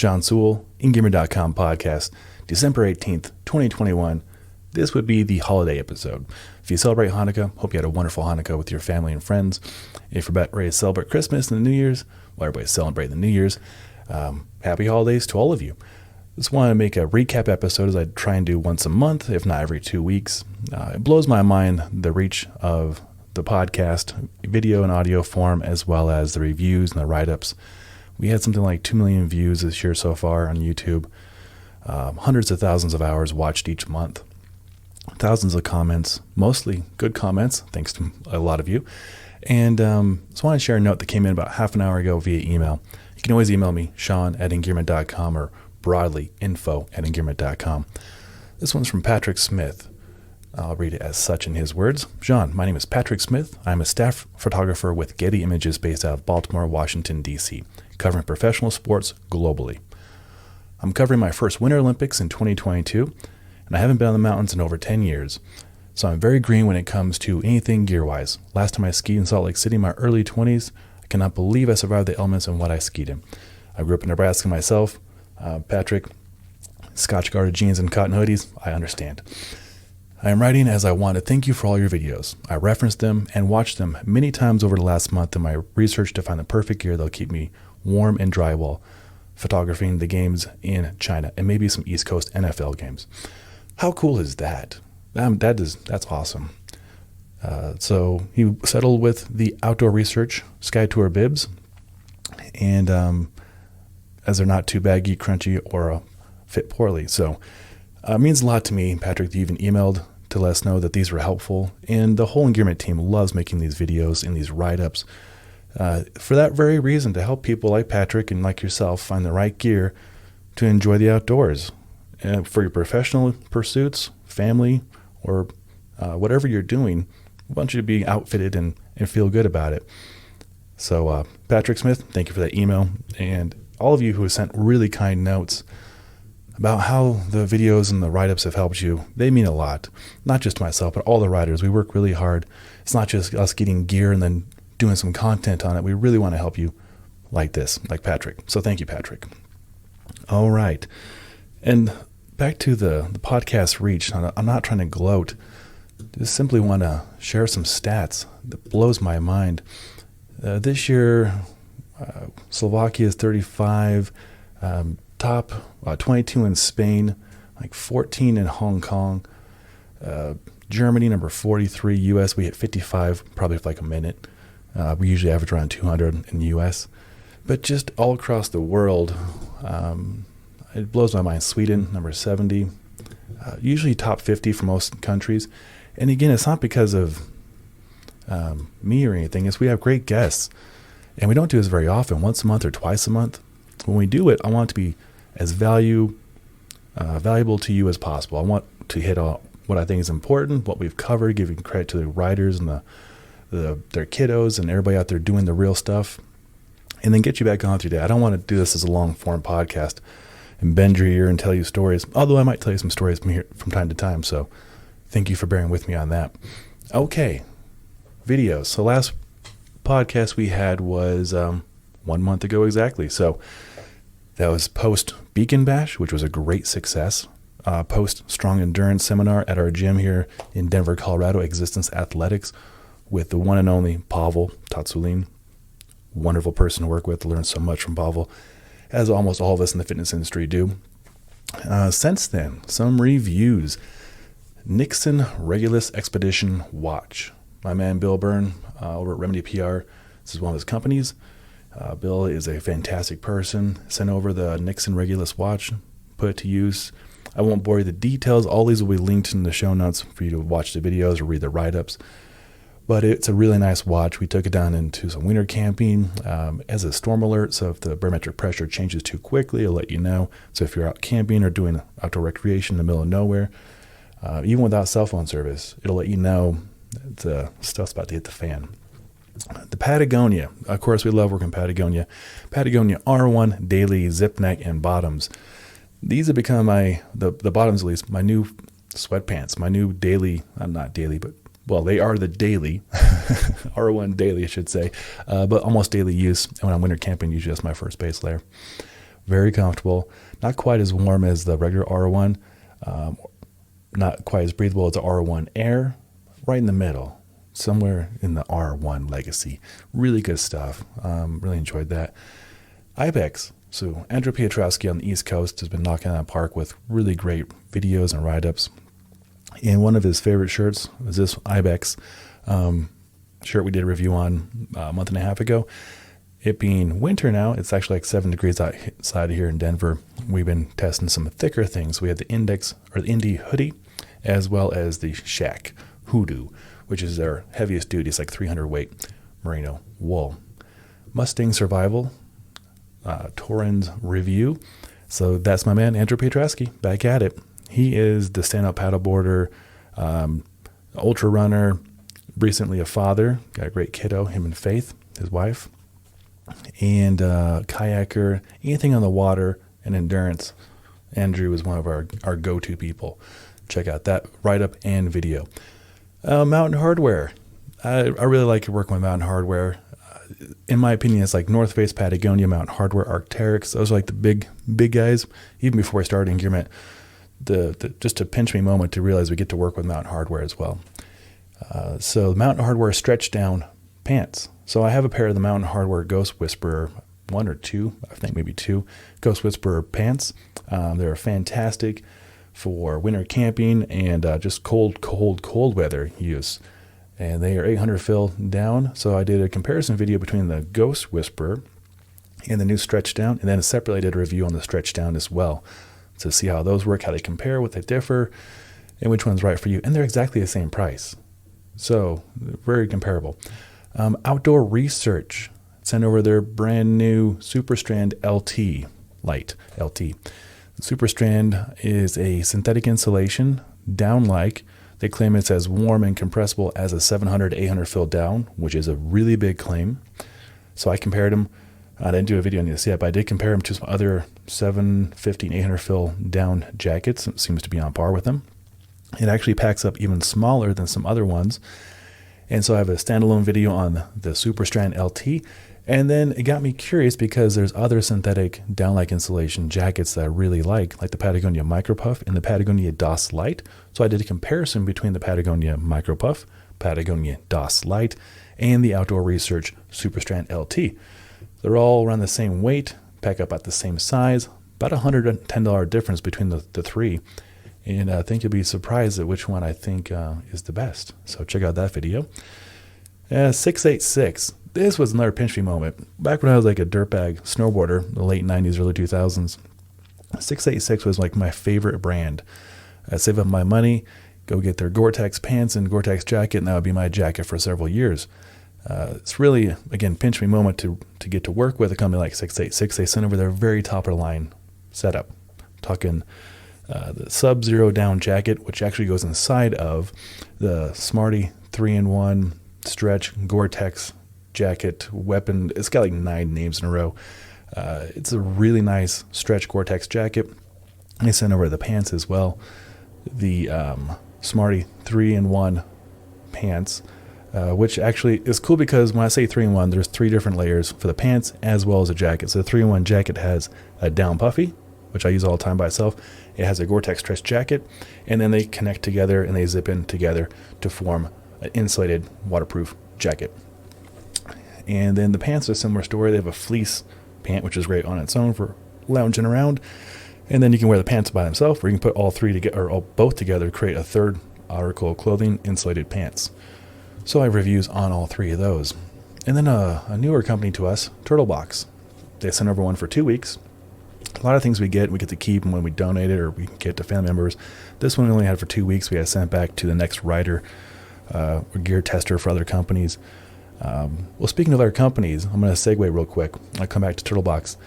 John Sewell, Engearment.com podcast, December 18th, 2021. This would be the holiday episode. If you celebrate Hanukkah, hope you had a wonderful Hanukkah with your family and friends. If you're ready to celebrate Christmas and the New Year's, well, everybody's celebrating the New Year's. Happy holidays to all of you. Just want to make a recap episode as I try and do once a month, if not every 2 weeks. It blows my mind the reach of the podcast, video and audio form, as well as the reviews and the write-ups. We had something like 2 million views this year so far on YouTube. Hundreds of thousands of hours watched each month. Thousands of comments, mostly good comments, thanks to a lot of you. And just want to share a note that came in about half an hour ago via email. You can always email me, Sean@engearment.com, or broadly, info@engearment.com. This one's from Patrick Smith. I'll read it as such in his words. Sean, my name is Patrick Smith. I'm a staff photographer with Getty Images based out of Baltimore, Washington, D.C., covering professional sports globally. I'm covering my first Winter Olympics in 2022, and I haven't been on the mountains in over 10 years. So I'm very green when it comes to anything gear-wise. Last time I skied in Salt Lake City in my early 20s, I cannot believe I survived the elements and what I skied in. I grew up in Nebraska myself. Patrick, Scotch-guarded jeans and cotton hoodies, I understand. I am writing as I want to thank you for all your videos. I referenced them and watched them many times over the last month in my research to find the perfect gear that will keep me warm and dry while photographing the games in China and maybe some East Coast NFL games. How cool is that? That's awesome. So he settled with the Outdoor Research Sky Tour bibs, and as they're not too baggy, crunchy, or fit poorly. So it means a lot to me, Patrick, that you even emailed to let us know that these were helpful. And the whole Engearment team loves making these videos and these write-ups for that very reason, to help people like Patrick and like yourself find the right gear to enjoy the outdoors. And for your professional pursuits, family, or whatever you're doing, we want you to be outfitted and feel good about it. So Patrick Smith, thank you for that email. And all of you who have sent really kind notes about how the videos and the write-ups have helped you, they mean a lot. Not just myself, but all the writers. We work really hard. It's not just us getting gear and then doing some content on it. We really want to help you like this, like Patrick. So thank you, Patrick. All right. And back to the podcast reach. I'm not trying to gloat. Just simply want to share some stats that blows my mind. This year, Slovakia is 35, top 22 in Spain, like 14 in Hong Kong, Germany number 43, US we hit 55 probably for like a minute. We usually average around 200 in the US, but just all across the world, it blows my mind. Sweden number 70, usually top 50 for most countries. And again, it's not because of me or anything. It's we have great guests, and we don't do this very often, once a month or twice a month. When we do it, I want it to be as valuable to you as possible. I want to hit on what I think is important, what we've covered, giving credit to the writers and their kiddos and everybody out there doing the real stuff, and then get you back on with your day. I don't want to do this as a long-form podcast and bend your ear and tell you stories, although I might tell you some stories from time to time, so thank you for bearing with me on that. Okay, videos. So last podcast we had was 1 month ago exactly. So that was post Beacon Bash, which was a great success. Post Strong Endurance Seminar at our gym here in Denver, Colorado, Existence Athletics, with the one and only Pavel Tatsulin. Wonderful person to work with. Learned so much from Pavel, as almost all of us in the fitness industry do. Since then, some reviews. Nixon Regulus Expedition Watch. My man Bill Byrne over at Remedy PR. This is one of his companies. Bill is a fantastic person. Sent over the Nixon Regulus watch, put it to use. I won't bore you with the details. All these will be linked in the show notes for you to watch the videos or read the write-ups. But it's a really nice watch. We took it down into some winter camping as a storm alert. So if the barometric pressure changes too quickly, it'll let you know. So if you're out camping or doing outdoor recreation in the middle of nowhere, even without cell phone service, it'll let you know the stuff's about to hit the fan. The Patagonia, of course, we love working Patagonia. Patagonia R1 daily zip neck and bottoms. These have become the bottoms at least, my new sweatpants, my new daily, not daily, but well, they are the daily, R1 daily, I should say, but almost daily use. And when I'm winter camping, usually that's my first base layer. very comfortable, not quite as warm as the regular R1, not quite as breathable as the R1 Air, right in the middle, somewhere in the R1 legacy. Really good stuff. Really enjoyed that. Ibex. So Andrew Piotrowski on the East Coast has been knocking out of the park with really great videos and write-ups. And one of his favorite shirts was this Ibex shirt we did a review on a month and a half ago. It being winter now, it's actually like 7 degrees outside here in Denver. We've been testing some thicker things. We had the Indy hoodie, as well as the Shack Hoodoo, which is their heaviest duty. It's like 300 weight merino wool. Mustang Survival, Torrens review. So that's my man, Andrew Piotrowski, back at it. He is the stand-up paddleboarder, ultra runner, recently a father, got a great kiddo, him and Faith, his wife, and kayaker, anything on the water and endurance. Andrew is one of our go-to people. Check out that write-up and video. Mountain Hardwear. I really like working with Mountain Hardwear. In my opinion, it's like North Face, Patagonia, Mountain Hardwear, Arc'teryx. Those are like the big guys. Even before I started Engearment, just a pinch me moment to realize we get to work with Mountain Hardwear as well. So Mountain Hardwear stretch down pants. So I have a pair of the Mountain Hardwear Ghost Whisperer, 1 or 2, I think maybe 2 Ghost Whisperer pants. They're fantastic for winter camping and just cold weather use. And they are 800 fill down. So I did a comparison video between the Ghost Whisperer and the new stretch down, and then separately did a review on the stretch down as well to see how those work, how they compare, what they differ, and which one's right for you. And they're exactly the same price. So very comparable. Outdoor Research sent over their brand new Super Strand LT light. LT. Super Strand is a synthetic insulation, down-like. They claim it's as warm and compressible as a 700 to 800 fill down, which is a really big claim. So I compared them. I didn't do a video on this yet, but I did compare them to some other 750 and 800 fill down jackets. It seems to be on par with them. It actually packs up even smaller than some other ones. And so I have a standalone video on the Super Strand LT. And then it got me curious because there's other synthetic down-like insulation jackets that I really like the Patagonia Micro Puff and the Patagonia DOS Lite. So I did a comparison between the Patagonia Micro Puff, Patagonia DOS Lite, and the Outdoor Research Super Strand LT. They're all around the same weight, pack up at the same size, about $110 difference between the three. And I think you'll be surprised at which one I think is the best. So check out that video. 686. This was another pinch me moment. Back when I was like a dirtbag snowboarder, the late 90s, early 2000s, 686 was like my favorite brand. I'd save up my money, go get their Gore-Tex pants and Gore-Tex jacket, and that would be my jacket for several years. It's really, again, pinch me moment to get to work with a company like 686. They sent over their very top of the line setup. Talking the Sub-Zero down jacket, which actually goes inside of the Smarty 3-in-1 stretch Gore-Tex jacket weapon. It's got like 9 names in a row. It's a really nice stretch Gore-Tex jacket. They sent over the pants as well. The Smarty 3-in-1 pants, which actually is cool because when I say 3-in-1, there's 3 different layers for the pants as well as a jacket. So the 3-in-1 jacket has a down puffy, which I use all the time by itself. It has a Gore-Tex stretch jacket, and then they connect together and they zip in together to form an insulated waterproof jacket. And then the pants are a similar story. They have a fleece pant, which is great on its own for lounging around. And then you can wear the pants by themselves, or you can put all 3 together, or both together, to create a third article of clothing, insulated pants. So I have reviews on all 3 of those. And then a newer company to us, Turtle Box. They sent over one for 2 weeks. A lot of things we get to keep them when we donate it, or we get to family members. This one we only had for 2 weeks. We had sent back to the next writer, or gear tester for other companies. Well, speaking of other companies, I'm going to segue real quick. I'll come back to Turtle Box.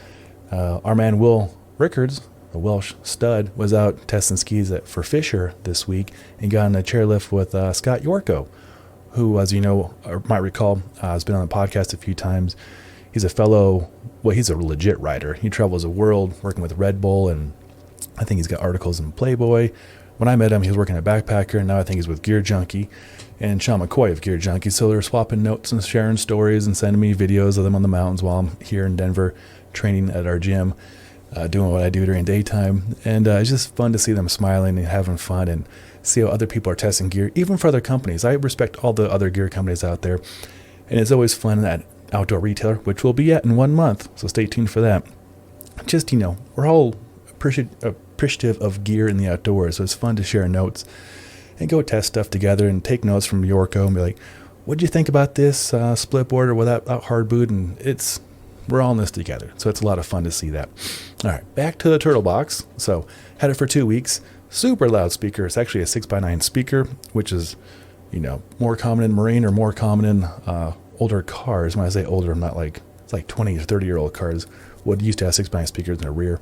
Our man Will Rickards, a Welsh stud, was out testing skis for Fisher this week and got in a chairlift with Scott Yorko, who, as you know, or might recall, has been on the podcast a few times. He's a he's a legit rider. He travels the world working with Red Bull, and I think he's got articles in Playboy. When I met him, he was working at Backpacker, and now I think he's with Gear Junkie and Sean McCoy of Gear Junkie. So they're swapping notes and sharing stories and sending me videos of them on the mountains while I'm here in Denver training at our gym. doing what I do during daytime. And it's just fun to see them smiling and having fun and see how other people are testing gear, even for other companies. I respect all the other gear companies out there. And it's always fun at Outdoor Retailer, which we'll be at in 1 month. So stay tuned for that. Just, we're all appreciative of gear in the outdoors. So it's fun to share notes and go test stuff together and take notes from Yorko and be like, what'd you think about this split board or with that hard boot? And we're all in this together. So it's a lot of fun to see that. All right, back to the Turtle Box. So had it for 2 weeks. Super loud speaker. It's actually a 6x9 speaker, which is, more common in marine or more common in older cars. When I say older, I'm not it's like 20 or 30-year-old cars would used to have 6x9 speakers in the rear.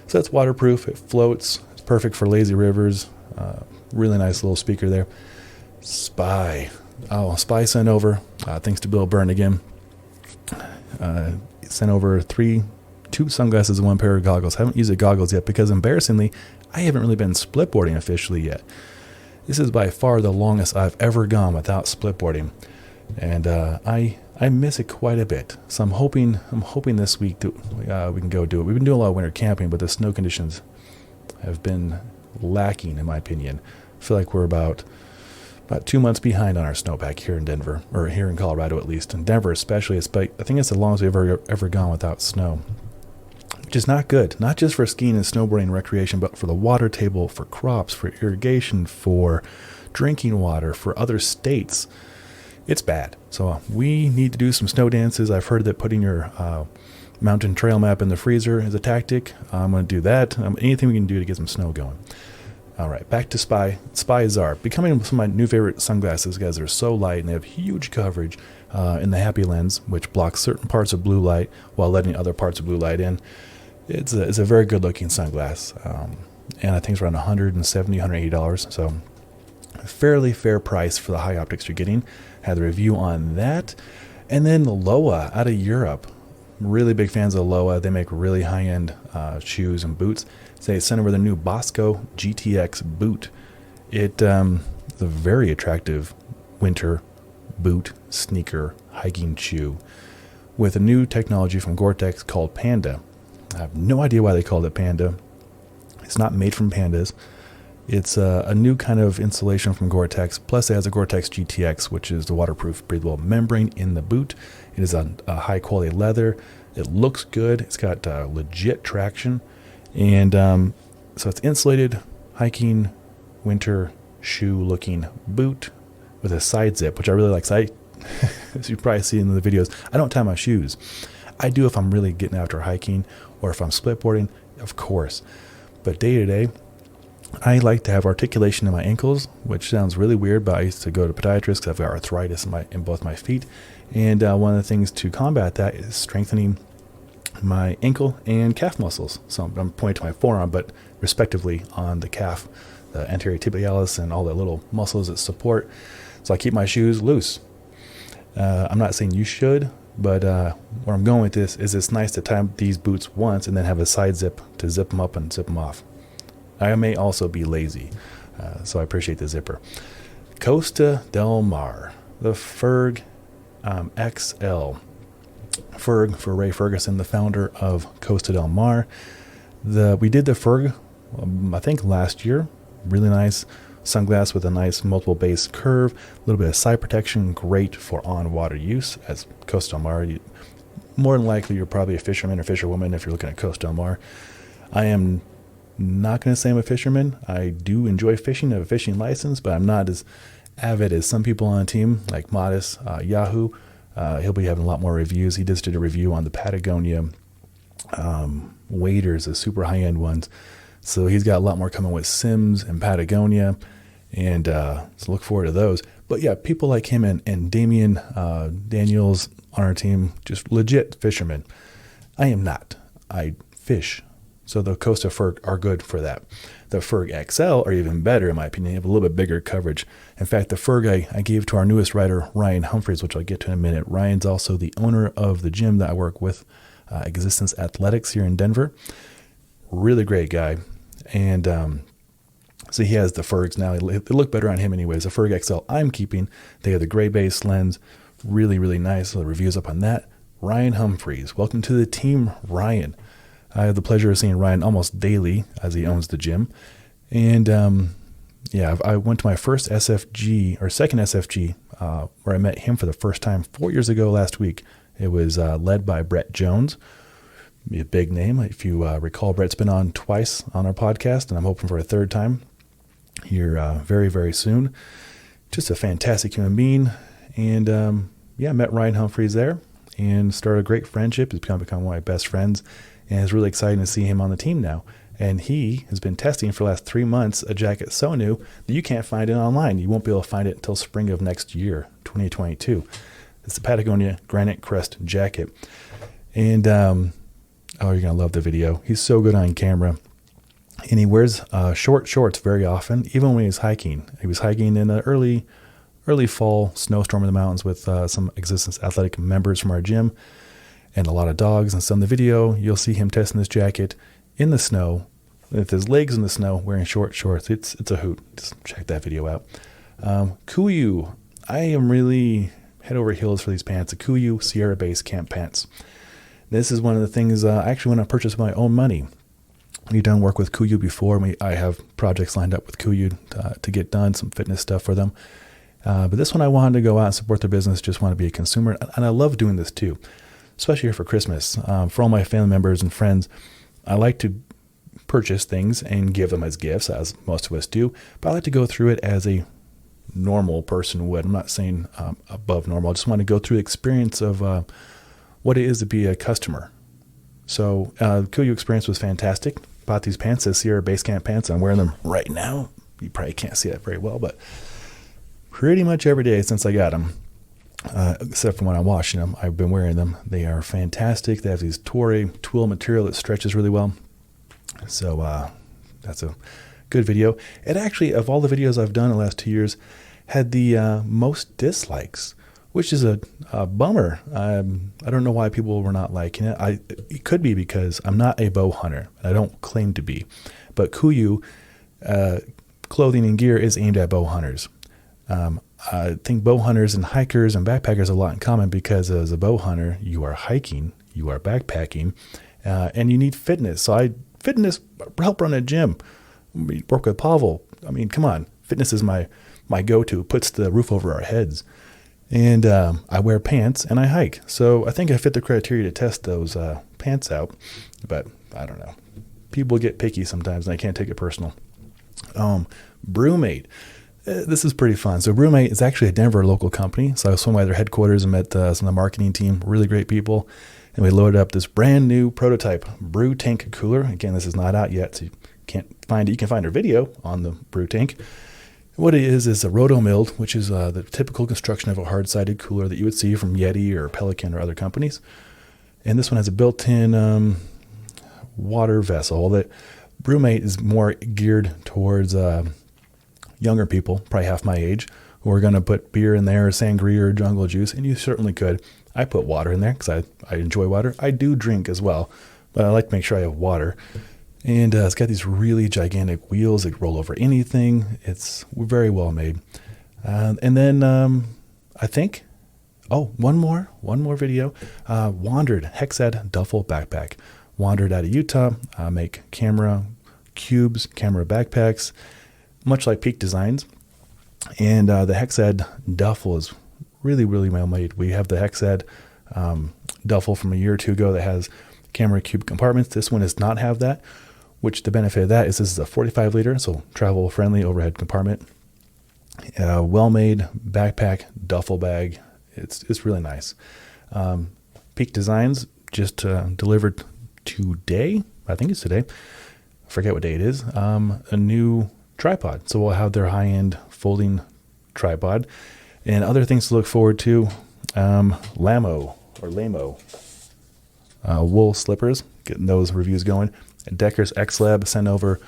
So it's waterproof. It floats. It's perfect for lazy rivers. Really nice little speaker there. Spy. Oh, Spy sent over, thanks to Bill Byrne again, sent over two sunglasses and one pair of goggles. I haven't used the goggles yet because, embarrassingly, I haven't really been splitboarding officially yet. This is by far the longest I've ever gone without splitboarding, and I miss it quite a bit. So I'm hoping this week that we can go do it. We've been doing a lot of winter camping, but the snow conditions have been lacking, in my opinion. I feel like we're about 2 months behind on our snowpack here in Denver, or here in Colorado at least. In Denver especially, I think it's the longest we've ever gone without snow, which is not good. Not just for skiing and snowboarding recreation, but for the water table, for crops, for irrigation, for drinking water, for other states. It's bad. So we need to do some snow dances. I've heard that putting your mountain trail map in the freezer is a tactic. I'm going to do that. Anything we can do to get some snow going. All right, back to Spy. Spy Czar, becoming some of my new favorite sunglasses, guys. They're so light and they have huge coverage in the Happy Lens, which blocks certain parts of blue light while letting other parts of blue light in. It's a very good looking sunglass, and I think it's around $170, $180. So a fairly fair price for the high optics you're getting. Had the review on that, and then LOWA out of Europe. Really big fans of LOWA. They make really high-end shoes and boots. They sent over the new Bosco GTX boot. It's a very attractive winter boot, sneaker, hiking shoe with a new technology from Gore-Tex called Panda. I have no idea why they called it Panda. It's not made from pandas. It's a new kind of insulation from Gore-Tex. Plus, it has a Gore-Tex GTX, which is the waterproof, breathable membrane in the boot. It is a high-quality leather. It looks good. It's got legit traction. And so it's insulated, hiking, winter shoe-looking boot with a side zip, which I really like. So as you probably see in the videos, I don't tie my shoes. I do if I'm really getting after hiking or if I'm splitboarding, of course. But day-to-day, I like to have articulation in my ankles, which sounds really weird, but I used to go to podiatrist because I've got arthritis in both my feet. And one of the things to combat that is strengthening my ankle and calf muscles. So I'm pointing to my forearm, but respectively on the calf, the anterior tibialis, and all the little muscles that support. So I keep my shoes loose. I'm not saying you should, but where I'm going with this is it's nice to tie these boots once and then have a side zip to zip them up and zip them off. I may also be lazy, so I appreciate the zipper. Costa Del Mar, the Ferg XL. Ferg for Ray Ferguson, the founder of Costa Del Mar. We did the Ferg, I think last year. Really nice sunglass with a nice multiple base curve, a little bit of side protection, great for on-water use. As Costa Del Mar, more than likely you're probably a fisherman or fisherwoman if you're looking at Costa Del Mar. I am not going to say I'm a fisherman. I do enjoy fishing. I have a fishing license, but I'm not as avid as some people on the team, like Modest, Yahoo. He'll be having a lot more reviews. He just did a review on the Patagonia waders, the super high-end ones. So he's got a lot more coming with Sims and Patagonia, and so look forward to those. But yeah, people like him and Damian Daniels on our team, just legit fishermen. I am not. I fish. So the Costa Ferg are good for that. The Ferg XL are even better, in my opinion. They have a little bit bigger coverage. In fact, the Ferg I gave to our newest rider, Ryan Humphreys, which I'll get to in a minute. Ryan's also the owner of the gym that I work with, Existence Athletics here in Denver. Really great guy. And so he has the Fergs now. They look better on him anyways. The Ferg XL I'm keeping. They have the gray base lens. Really, really nice. So the review's up on that. Ryan Humphreys. Welcome to the team, Ryan. I have the pleasure of seeing Ryan almost daily as he owns the gym. And I went to my first SFG or second SFG where I met him for the first time 4 years ago last week. It was led by Brett Jones, a big name. If you recall, Brett's been on twice on our podcast, and I'm hoping for a third time here very, very soon. Just a fantastic human being. And I met Ryan Humphreys there and started a great friendship. He's become one of my best friends, and it's really exciting to see him on the team now. And he has been testing for the last 3 months a jacket so new that you can't find it online. You won't be able to find it until spring of next year, 2022. It's the Patagonia Granite Crest jacket. And you're going to love the video. He's so good on camera. And he wears short shorts very often, even when he's hiking. He was hiking in the early fall snowstorm in the mountains with some Existence Athletic members from our gym and a lot of dogs. And so in the video, you'll see him testing this jacket in the snow, with his legs in the snow, wearing short shorts. It's a hoot. Just check that video out. KUIU. I am really head over heels for these pants. The KUIU Sierra Base Camp Pants. This is one of the things I actually want to purchase with my own money. We've done work with KUIU before. I have projects lined up with KUIU to get done, some fitness stuff for them. But this one I wanted to go out and support their business, just want to be a consumer. And I love doing this too, especially here for Christmas. For all my family members and friends, I like to purchase things and give them as gifts, as most of us do. But I like to go through it as a normal person would. I'm not saying above normal. I just want to go through the experience of what it is to be a customer. So KUIU experience was fantastic. Bought these pants, as Sierra Base Camp pants. I'm wearing them right now. You probably can't see that very well, but pretty much every day since I got them, except for when I'm washing them, I've been wearing them. They are fantastic. They have these twill material that stretches really well. So that's a good video. It actually, of all the videos I've done in the last 2 years, had the most dislikes, which is a bummer. I don't know why people were not liking it. It could be because I'm not a bow hunter. I don't claim to be. But KUIU clothing and gear is aimed at bow hunters. I think bow hunters and hikers and backpackers have a lot in common, because as a bow hunter, you are hiking, you are backpacking, and you need fitness. So fitness, help run a gym, work with Pavel. I mean, come on. Fitness is my go-to. It puts the roof over our heads. And I wear pants and I hike. So I think I fit the criteria to test those pants out. But I don't know. People get picky sometimes, and I can't take it personal. BruMate. This is pretty fun. So BruMate is actually a Denver local company. So I swung by their headquarters and met some of the marketing team, really great people. And we loaded up this brand new prototype Brew tank cooler. Again, this is not out yet, so you can't find it. You can find our video on the Brew tank. What it is a roto-milled, which is the typical construction of a hard-sided cooler that you would see from Yeti or Pelican or other companies. And this one has a built-in water vessel. That BruMate is more geared towards younger people, probably half my age, who are going to put beer in there, sangria or jungle juice, and you certainly could. I put water in there because I enjoy water. I do drink as well, but I like to make sure I have water. And it's got these really gigantic wheels that roll over anything. It's very well made. And then I think, one more video. WANDRD Hexad Duffel Backpack. WANDRD out of Utah. Make camera cubes, camera backpacks, much like Peak Designs. And the Hexad Duffel is really, really well made. We have the Hexad Duffel from a year or two ago that has camera cube compartments. This one does not have that, which the benefit of that is this is a 45 liter, so travel friendly overhead compartment. Well-made backpack duffel bag. It's really nice. Peak Designs just delivered today. I think it's today. I forget what day it is. A new tripod. So we'll have their high-end folding tripod and other things to look forward to. Lamo wool slippers, getting those reviews going. And Decker's X-Lab sent over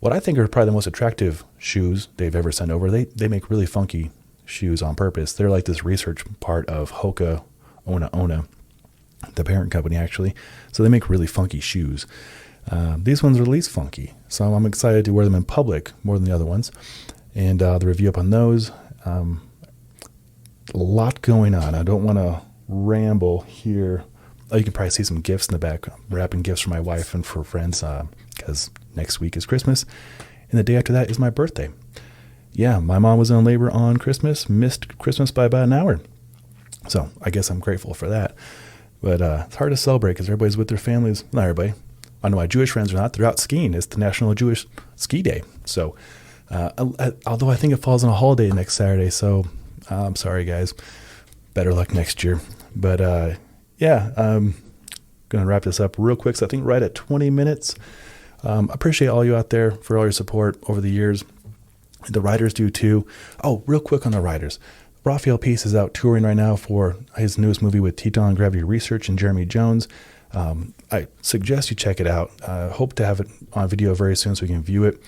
what I think are probably the most attractive shoes they've ever sent over. They make really funky shoes on purpose. They're like this research part of Hoka Ona, the parent company actually. So they make really funky shoes. These ones are least funky, so I'm excited to wear them in public more than the other ones. And the review up on those. A lot going on. I don't want to ramble here. you can probably see some gifts in the back. I'm wrapping gifts for my wife and for friends because next week is Christmas. And the day after that is my birthday. Yeah, my mom was in labor on Christmas, missed Christmas by about an hour. So I guess I'm grateful for that. But it's hard to celebrate because everybody's with their families. Not everybody. I know my Jewish friends are not. They're out skiing. It's the National Jewish Ski Day. So although I think it falls on a holiday next Saturday, so I'm sorry, guys. Better luck next year. But I'm going to wrap this up real quick. So I think right at 20 minutes. Appreciate all you out there for all your support over the years. The writers do too. Oh, real quick on the writers. Raphael Peace is out touring right now for his newest movie with Teton Gravity Research and Jeremy Jones. I suggest you check it out. Hope to have it on video very soon so we can view it.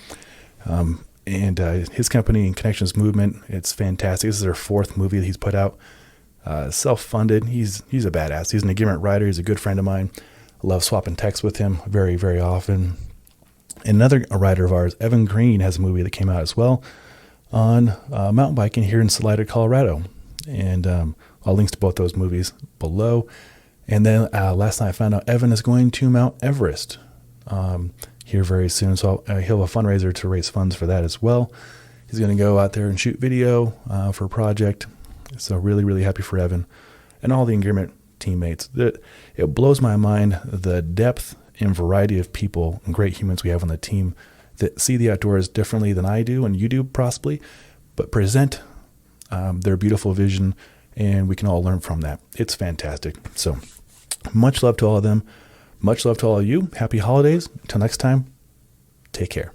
And his company, Connections Movement, it's fantastic. This is their 4th movie that he's put out. Self-funded. He's a badass. He's an Engearment writer. He's a good friend of mine. I love swapping texts with him very, very often. Another writer of ours, Evan Green, has a movie that came out as well on mountain biking here in Salida, Colorado. And I'll link to both those movies below. And then last night I found out Evan is going to Mount Everest here very soon. So he'll have a fundraiser to raise funds for that as well. He's going to go out there and shoot video for a project. So really, really happy for Evan and all the Engearment teammates. It blows my mind the depth and variety of people and great humans we have on the team that see the outdoors differently than I do and you do possibly, but present their beautiful vision, and we can all learn from that. It's fantastic. So much love to all of them. Much love to all of you. Happy holidays. Until next time, take care.